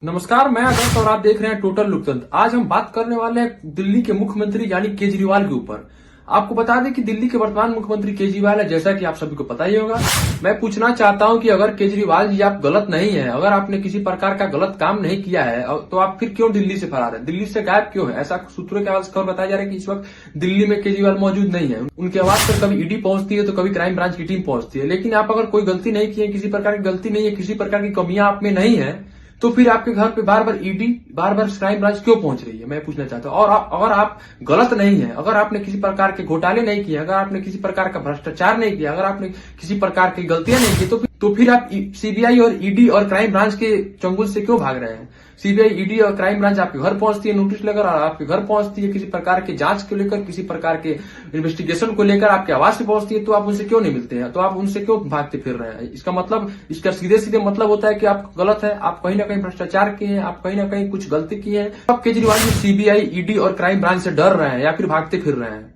नमस्कार, मैं आदर्श और आप देख रहे हैं टोटल लोकतंत्र। आज हम बात करने वाले हैं दिल्ली के मुख्यमंत्री यानी केजरीवाल के ऊपर। आपको बता दें कि दिल्ली के वर्तमान मुख्यमंत्री केजरीवाल है, जैसा कि आप सभी को पता ही होगा। मैं पूछना चाहता हूं कि अगर केजरीवाल जी आप गलत नहीं है, अगर आपने किसी प्रकार का गलत काम नहीं किया है, तो आप फिर क्यों दिल्ली से फरार है, दिल्ली से गायब क्यों है? ऐसा सूत्रों के आवाज खबर बताया जा रहा है कि इस वक्त दिल्ली में केजरीवाल मौजूद नहीं है। उनकी आवाज पर कभी ईडी पहुंचती है तो कभी क्राइम ब्रांच की टीम पहुंचती है। लेकिन आप अगर कोई गलती नहीं की है, किसी प्रकार की गलती नहीं है, किसी प्रकार की कमियां आप में नहीं है, तो फिर आपके घर पे बार बार ईडी, बार बार क्राइम ब्रांच क्यों पहुंच रही है, मैं पूछना चाहता हूं। और अगर आप गलत नहीं है, अगर आपने किसी प्रकार के घोटाले नहीं किए, अगर आपने किसी प्रकार का भ्रष्टाचार नहीं किया, अगर आपने किसी प्रकार की गलतियां नहीं की, तो फिर आप सीबीआई और ईडी और क्राइम ब्रांच के चंगुल से क्यों भाग रहे हैं? सीबीआई, ईडी और क्राइम ब्रांच आपके घर पहुंचती है नोटिस लेकर, और आपके घर पहुंचती है किसी प्रकार के जांच को लेकर, किसी प्रकार के इन्वेस्टिगेशन को लेकर आपके आवाज से पहुंचती है, तो आप उनसे क्यों नहीं मिलते हैं? तो आप उनसे क्यों भागते फिर रहे हैं? इसका मतलब, इसका सीधे सीधे मतलब होता है कि आप गलत है, आप कहीं ना कहीं भ्रष्टाचार किए हैं, आप कहीं ना कहीं कुछ गलती की है। आप केजरीवाल जी सीबीआई, ईडी और क्राइम ब्रांच से डर रहे हैं या फिर भागते फिर रहे हैं?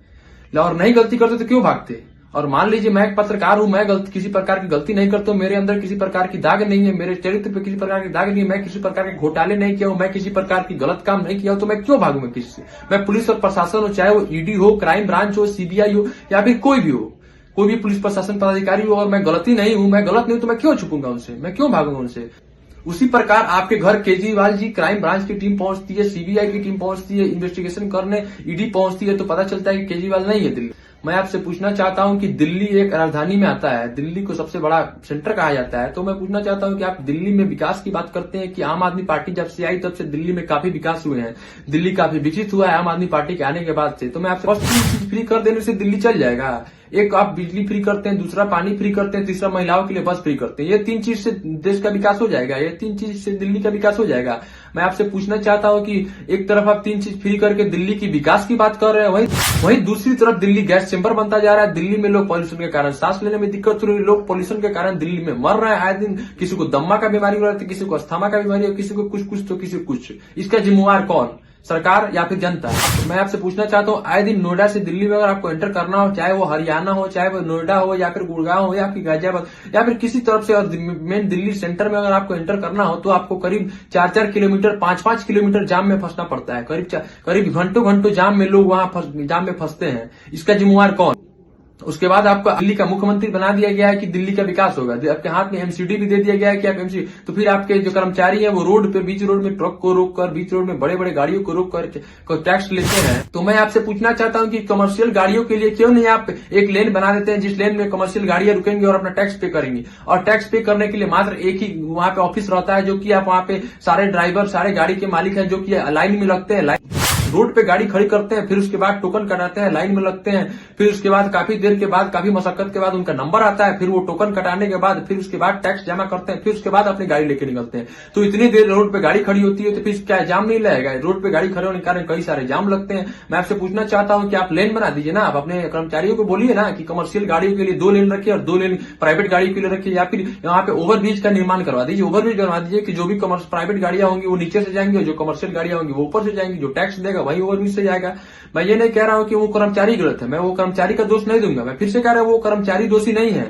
और नहीं गलती करते तो क्यों भागते? और मान लीजिए मैं एक पत्रकार हूं, मैं किसी प्रकार की गलती नहीं करता हूं, मेरे अंदर किसी प्रकार की दाग नहीं है, मेरे चरित्र पे किसी प्रकार की दाग नहीं है, मैं किसी प्रकार के घोटाले नहीं किया हूं, मैं किसी प्रकार की गलत काम नहीं किया हूं, तो मैं क्यों भागूंगा किसी से? मैं पुलिस और प्रशासन हो, चाहे वो ईडी हो, क्राइम ब्रांच हो, सीबीआई हो, या फिर कोई भी हो, कोई भी पुलिस प्रशासन पदाधिकारी हो, और मैं गलती नहीं हूं, मैं गलत नहीं हूं, तो मैं क्यों छुपूंगा उनसे, मैं क्यों भागूंगा उनसे? उसी प्रकार आपके घर केजरीवाल जी, क्राइम ब्रांच की टीम पहुंचती है, सीबीआई की टीम पहुंचती है, इन्वेस्टिगेशन करने ईडी पहुंचती है, तो पता चलता है कि केजरीवाल नहीं है दिल्ली। मैं आपसे पूछना चाहता हूं कि दिल्ली एक राजधानी में आता है, दिल्ली को सबसे बड़ा सेंटर कहा जाता है, तो मैं पूछना चाहता हूं कि आप दिल्ली में विकास की बात करते हैं कि आम आदमी पार्टी जब से आई तब से दिल्ली में काफी विकास हुए हैं, दिल्ली काफी विकसित हुआ है आम आदमी पार्टी के आने के बाद से। तो मैं आपसे चीज फ्री कर देने से दिल्ली चल जाएगा? एक आप बिजली फ्री करते हैं, दूसरा पानी फ्री करते हैं, तीसरा महिलाओं के लिए बस फ्री करते हैं, ये तीन चीज से देश का विकास हो जाएगा? ये तीन चीज से दिल्ली का विकास हो जाएगा? मैं आपसे पूछना चाहता हूं कि एक तरफ आप तीन चीज फ्री करके दिल्ली की विकास की बात कर रहे हैं, वहीं दूसरी तरफ दिल्ली गैस चेंबर बनता जा रहा है, दिल्ली में लोग पॉल्यूशन के कारण सांस लेने में दिक्कत हो रही है, लोग पॉल्यूशन के कारण दिल्ली में मर रहे हैं आए दिन। किसी को दम्मा का बीमारी हो रहा है, किसी को अस्थमा का बीमारी हो, किसी को कुछ तो किसी को कुछ। इसका जिम्मेवार कौन, सरकार या फिर जनता? तो मैं आपसे पूछना चाहता हूं, आए दिन नोएडा से दिल्ली में अगर आपको एंटर करना हो, चाहे वो हरियाणा हो, चाहे वो नोएडा हो, या फिर गुड़गांव हो, या फिर गाजियाबाद, या फिर किसी तरफ से मेन दिल्ली सेंटर में अगर आपको एंटर करना हो, तो आपको करीब 4-4 किलोमीटर, 5-5 किलोमीटर जाम में फंसना पड़ता है। करीब घंटों जाम में लोग वहां जाम में फंसते हैं। इसका जिम्मेवार कौन? उसके बाद आपको दिल्ली का मुख्यमंत्री बना दिया गया है कि दिल्ली का विकास होगा, आपके हाथ में एमसीडी भी दे दिया गया है कि आप एमसीडी, तो फिर आपके जो कर्मचारी हैं वो रोड पे, बीच रोड में ट्रक को रोककर, बीच रोड में बड़े बड़े गाड़ियों को रोककर टैक्स लेते हैं। तो मैं आपसे पूछना चाहता हूं कि कमर्शियल गाड़ियों के लिए क्यों नहीं आप एक लेन बना देते हैं, जिस लेन में कमर्शियल गाड़ियां रुकेंगी और अपना टैक्स पे करेंगी, और टैक्स पे करने के लिए मात्र एक ही वहां पे ऑफिस रहता है, जो कि आप वहां पे सारे ड्राइवर, सारे गाड़ी के मालिक है, जो कि लाइन में लगते हैं, रोड पे गाड़ी खड़ी करते हैं, फिर उसके बाद टोकन कटाते हैं, लाइन में लगते हैं, फिर उसके बाद काफी देर के बाद, काफी मशक्कत के बाद उनका नंबर आता है, फिर वो टोकन कटाने के बाद, फिर उसके बाद टैक्स जमा करते हैं, फिर उसके बाद अपनी गाड़ी लेके निकलते हैं। तो इतनी देर रोड पे गाड़ी खड़ी होती है, तो फिर क्या जाम नहीं लगेगा? रोड पे गाड़ी खड़े होने के कारण कई सारे जाम लगते हैं। मैं आपसे पूछना चाहता हूं कि आप लेन बना दीजिए ना, आप अपने कर्मचारियों को बोलिए ना कि कमर्शियल गाड़ियों के लिए 2 लेन रखिए और 2 लेन प्राइवेट गाड़ी के लिए रखिए, या फिर यहाँ पे ओवरब्रिज का निर्माण करवा दीजिए, ओवरब्रिज बनवा दीजिए कि जो भी प्राइवेट गाड़ियां होंगी वो नीचे से जाएंगी, और जो कमर्शियल गाड़ियां होंगी वो ऊपर से जाएंगी, जो टैक्स देगा वही ओवरब्रिज से जाएगा। मैं ये नहीं कह रहा हूं कि वो कर्मचारी गलत है, मैं वो कर्मचारी का दोष नहीं दूंगा, मैं फिर से कह रहा हूं वो कर्मचारी दोषी नहीं है,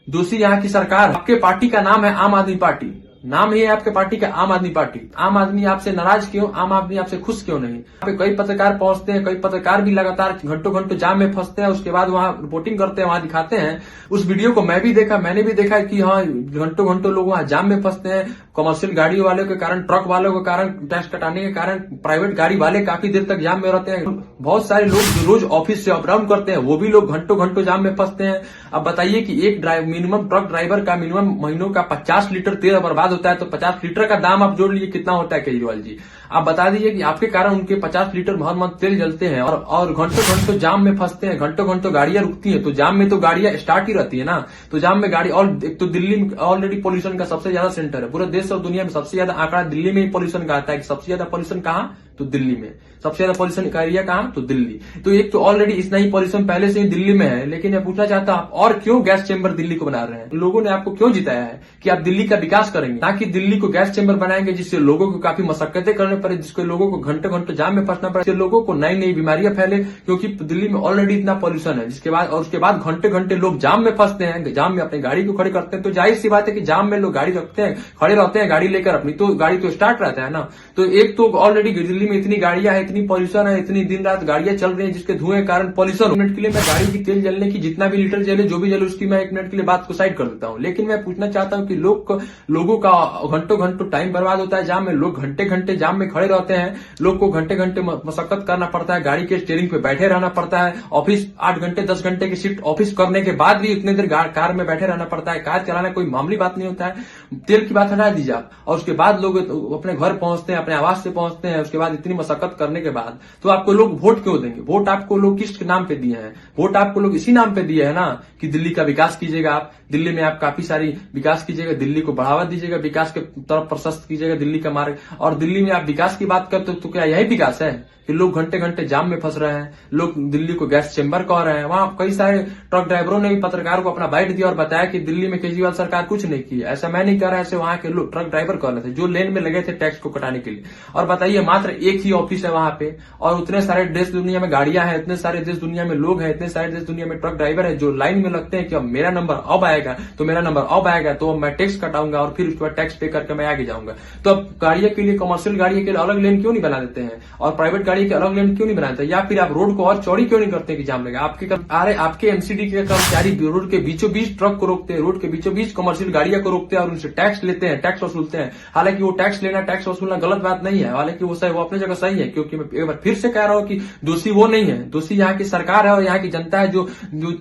दोषी यहाँ की सरकार। आपके पार्टी का नाम है आम आदमी पार्टी, नाम ही है आपके पार्टी का आम आदमी पार्टी। आम आदमी आपसे नाराज क्यों, आम आदमी आपसे खुश क्यों नहीं? यहाँ पे कई पत्रकार पहुंचते हैं, कई पत्रकार भी लगातार घंटों जाम में फंसते हैं, उसके बाद वहां रिपोर्टिंग करते हैं, वहां दिखाते हैं। उस वीडियो को मैं भी देखा, मैंने भी देखा कि हाँ, घंटों लोग वहां जाम में फंसते हैं, कमर्शियल गाड़ी वालों के कारण, ट्रक वालों के कारण, टैक्स कटाने के कारण, प्राइवेट गाड़ी वाले काफी देर तक जाम में रहते हैं। बहुत सारे लोग जो रोज ऑफिस से अप डाउन करते हैं, वो भी लोग घंटों जाम में फंसते हैं। अब बताइए कि एक मिनिमम ट्रक ड्राइवर का मिनिमम महीनों का 50 लीटर तेल बर्बाद होता है, तो 50 लीटर का दाम आप जोड़ लीजिए कितना होता है केजरीवाल जी? आप बता दीजिए कि आपके कारण उनके 50 लीटर बहुत तेल जलते हैं, और घंटों जाम में फंसते हैं, घंटों गाड़ियां रुकती हैं, तो जाम में तो गाड़ियां स्टार्ट ही रहती है ना, तो जाम में गाड़ी। और एक तो दिल्ली में ऑलरेडी पोल्यूशन का सबसे ज्यादा सेंटर है, पूरे देश और दुनिया में सबसे ज्यादा आंकड़ा दिल्ली में ही पोल्यूशन का आता है कि सबसे ज्यादा पोल्यूशन कहाँ, तो दिल्ली में। सबसे ज्यादा पॉल्यूशन का एरिया कहाँ? तो दिल्ली। तो एक तो ऑलरेडी इतना ही पॉल्यूशन पहले से ही दिल्ली में है, लेकिन मैं पूछना चाहता हूं आप और क्यों गैस चेंबर दिल्ली को बना रहे हैं? लोगों ने आपको क्यों जिताया है कि आप दिल्ली का विकास करेंगे, ताकि दिल्ली को गैस चेंबर बनाएंगे, जिससे लोगों को काफी मशक्कतें करने पड़े, जिसके लोगों को घंटे घंटे जाम में फंसना पड़े, लोगों को नई नई बीमारियां फैले, क्योंकि दिल्ली में ऑलरेडी इतना पॉल्यूशन है। जिसके बाद और उसके बाद घंटे घंटे लोग जाम में फंसते हैं, जाम में अपनी गाड़ी को खड़े करते हैं। तो जाहिर सी बात है कि जाम में लोग गाड़ी रखते हैं, खड़े रहते हैं गाड़ी लेकर अपनी, तो गाड़ी तो स्टार्ट रहता है ना। तो एक तो ऑलरेडी दिल्ली में इतनी गाड़ियां है, इतनी पॉल्यूशन है, इतनी दिन रात गाड़ियां चल रही है, जिसके धुएं के कारण पॉल्यूशन। मिनट के लिए मैं गाड़ी की तेल जलने की जितना भी लीटर जले, जो भी जले, उसकी मैं 1 मिनट के लिए बात को साइड कर देता हूं। लेकिन मैं पूछना चाहता हूं कि लोगों का घंटों घंटों टाइम बर्बाद होता है जाम में। लोग घंटे घंटे जाम में खड़े रहते हैं, लोग को घंटे घंटे मशक्कत करना पड़ता है, गाड़ी के स्टीयरिंग पे बैठे रहना पड़ता है। ऑफिस 8 घंटे 10 घंटे की शिफ्ट ऑफिस करने के बाद भी इतने देर कार में बैठे रहना पड़ता है। कार चलाना कोई मामूली बात नहीं होता है। तेल की बात हटा दीजिए आप, और उसके बाद लोग अपने घर पहुंचते हैं, अपने आवास से पहुंचते हैं। उसके बाद इतनी मशक्कत करने के बाद तो आपको लोग वोट क्यों देंगे? वोट आपको लोग किस नाम पे दिए हैं? वोट आपको लोग इसी नाम पे दिए है ना कि दिल्ली का विकास कीजिएगा। आप दिल्ली में आप काफी सारी विकास कीजिएगा, दिल्ली को बढ़ावा दीजिएगा, विकास के तरफ प्रशस्त कीजिएगा दिल्ली का मार्ग। और दिल्ली में आप विकास की बात करते तो क्या यही विकास है कि लोग घंटे घंटे जाम में फंस रहे हैं? लोग दिल्ली को गैस चेंबर कह रहे हैं। वहां कई सारे ट्रक ड्राइवरों ने भी पत्रकार को अपना बाइट दिया और बताया कि दिल्ली में केजरीवाल सरकार कुछ नहीं की। ऐसा मैं नहीं कह रहा, ऐसे वहां के लोग ट्रक ड्राइवर कह रहे थे जो लेन में लगे थे टैक्स को कटाने के लिए। और बताइए, मात्र एक ही ऑफिस है वहां पे, और उतने सारे देश दुनिया में गाड़ियां हैं, इतने सारे देश दुनिया में लोग हैं, इतने सारे देश दुनिया में ट्रक ड्राइवर है जो लाइन में लगते हैं कि अब मेरा नंबर अब आएगा तो मेरा नंबर अब आएगा, तो मैं टैक्स कटाऊंगा और फिर उसके बाद टैक्स पे करके मैं आगे जाऊंगा। तो अब गाड़ियों के लिए, कमर्शियल गाड़ियों के लिए अलग लेन क्यों नहीं बना देते हैं, और प्राइवेट गाड़ी के अलग लेन क्यों नहीं बनाते? या फिर आप रोड को और चौड़ी क्यों नहीं करते कि जाम लगे? आपके एमसीडी के कर्मचारी रोड के बीचों बीच ट्रक को रोकते हैं, रोड के बीचों बीच कमर्शियल गाड़ियों को रोकते हैं और उनसे टैक्स लेते हैं, टैक्स वसूलते हैं। हालांकि वो टैक्स लेना, टैक्स वसूलना गलत बात नहीं है, हालांकि वो अपनी जगह सही है। क्योंकि मैं एक बार फिर से कह रहा हूं कि दोषी वो नहीं है, दोषी यहाँ की सरकार है और यहाँ की जनता है जो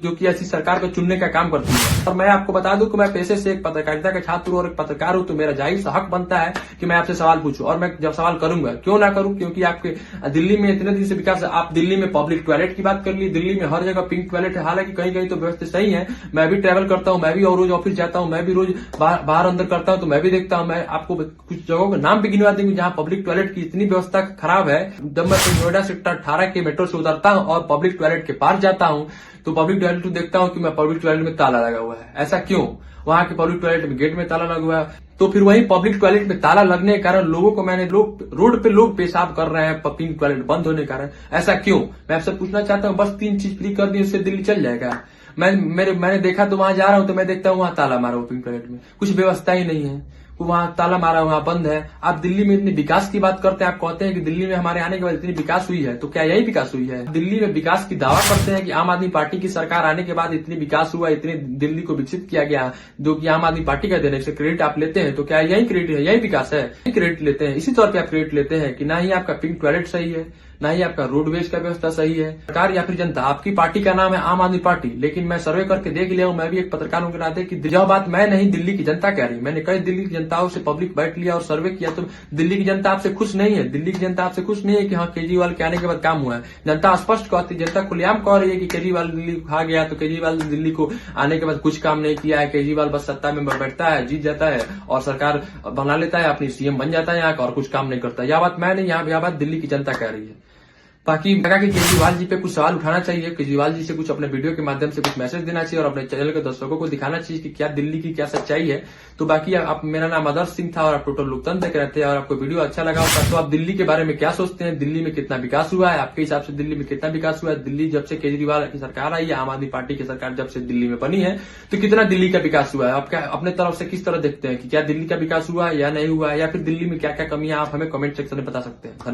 कि ऐसी सरकार को चुनने का काम करती है। और मैं आपको बता दूं कि मैं पेशे से एक पत्रकारिता का छात्र और एक पत्रकार हूं, तो मेरा जाहिर सा हक बनता है कि मैं आपसे सवाल पूछूं, और मैं जब सवाल करूंगा क्यों ना करूं, क्योंकि आपके दिल्ली में इतने दिन से विकास। आप दिल्ली में पब्लिक टॉयलेट की बात कर ली, दिल्ली में हर जगह पिंक टॉयलेट है, हालांकि कहीं कहीं तो व्यवस्था सही है। मैं भी ट्रैवल करता हूं, मैं भी रोज ऑफिस जाता हूं, मैं भी रोज बाहर अंदर करता हूं, तो मैं भी देखता हूं। मैं आपको कुछ जगहों के नाम भी गिनवा देंगे जहां पब्लिक टॉयलेट की इतनी व्यवस्था खराब है। जब मैं नोएडा सेक्टर 18 के मेट्रो से उतरता हूं और पब्लिक टॉयलेट के पास जाता हूं, तो पब्लिक टॉयलेट को देखता हूं कि मैं पब्लिक टॉयलेट में ताला लगा हुआ है। ऐसा क्यों? वहां के पब्लिक टॉयलेट में गेट में ताला लगा हुआ है। तो फिर वही पब्लिक टॉयलेट में ताला लगने के कारण लोगों को रोड पे लोग पेशाब कर रहे हैं, पिंक टॉयलेट बंद होने के कारण। ऐसा क्यों? मैं आपसे पूछना चाहता हूँ, बस 3 चीज फ्री कर दी, उससे दिल्ली चल जाएगा? मैंने देखा तो वहां जा रहा हूं तो मैं देखता हूं वहां ताला मारा हुआ पिंक टॉयलेट में, कुछ व्यवस्था ही नहीं है, वहां ताला मारा हुआ बंद है। आप दिल्ली में इतनी विकास की बात करते हैं, आप कहते हैं कि दिल्ली में हमारे आने के बाद इतनी विकास हुई है, तो क्या यही विकास हुई है? दिल्ली में विकास की दावा करते हैं कि आम आदमी पार्टी की सरकार आने के बाद इतनी विकास हुआ, इतनी दिल्ली को विकसित किया गया, जो कि आम आदमी पार्टी का देने से क्रेडिट आप लेते हैं, तो क्या यही क्रेडिट है, यही विकास है? क्रेडिट लेते हैं, इसी तौर पर आप क्रेडिट लेते हैं कि ना ही आपका पिंक टॉयलेट सही है, ना ही आपका रोडवेज का व्यवस्था सही है। सरकार या फिर जनता, आपकी पार्टी का नाम है आम आदमी पार्टी, लेकिन मैं सर्वे करके देख लिया हूं, मैं भी एक पत्रकार के नाते, कि यह बात मैं नहीं, दिल्ली की जनता कह रही। मैंने कई दिल्ली की जनताओं से पब्लिक बैठ लिया और सर्वे किया, तो दिल्ली की जनता आपसे खुश नहीं है। दिल्ली की जनता आपसे खुश नहीं है कि हाँ केजरीवाल के आने के बाद काम हुआ है। जनता स्पष्ट कहती, जनता खुलेआम कह रही है कि केजरीवाल दिल्ली खा गया, तो केजरीवाल दिल्ली को आने के बाद कुछ काम नहीं किया है। केजरीवाल बस सत्ता में बैठता है, जीत जाता है और सरकार बना लेता है, अपनी सीएम बन जाता है यहाँ का, और कुछ काम नहीं करता। यह बात मैं नहीं, यह बात दिल्ली की जनता कह रही है। बाकी लगा कि केजरीवाल जी पे कुछ सवाल उठाना चाहिए, केजरीवाल जी से कुछ अपने वीडियो के माध्यम से कुछ मैसेज देना चाहिए और अपने चैनल के दर्शकों को दिखाना चाहिए कि क्या दिल्ली की क्या सच्चाई है। तो बाकी आप, मेरा नाम आदर्श सिंह था और आप टोटल लोकतंत्र देख रहे थे, और आपको वीडियो अच्छा लगा होगा तो आप दिल्ली के बारे में क्या सोचते हैं? दिल्ली में कितना विकास हुआ है आपके हिसाब से? दिल्ली में कितना विकास हुआ है? दिल्ली जब से केजरीवाल की सरकार आई है, आम आदमी पार्टी की सरकार जब से दिल्ली में बनी है, तो कितना दिल्ली का विकास हुआ है? आप क्या अपने तरफ से किस तरह देखते हैं कि क्या दिल्ली का विकास हुआ है या नहीं हुआ है, या फिर दिल्ली में क्या क्या कमियां, आप हमें कमेंट सेक्शन में बता सकते हैं।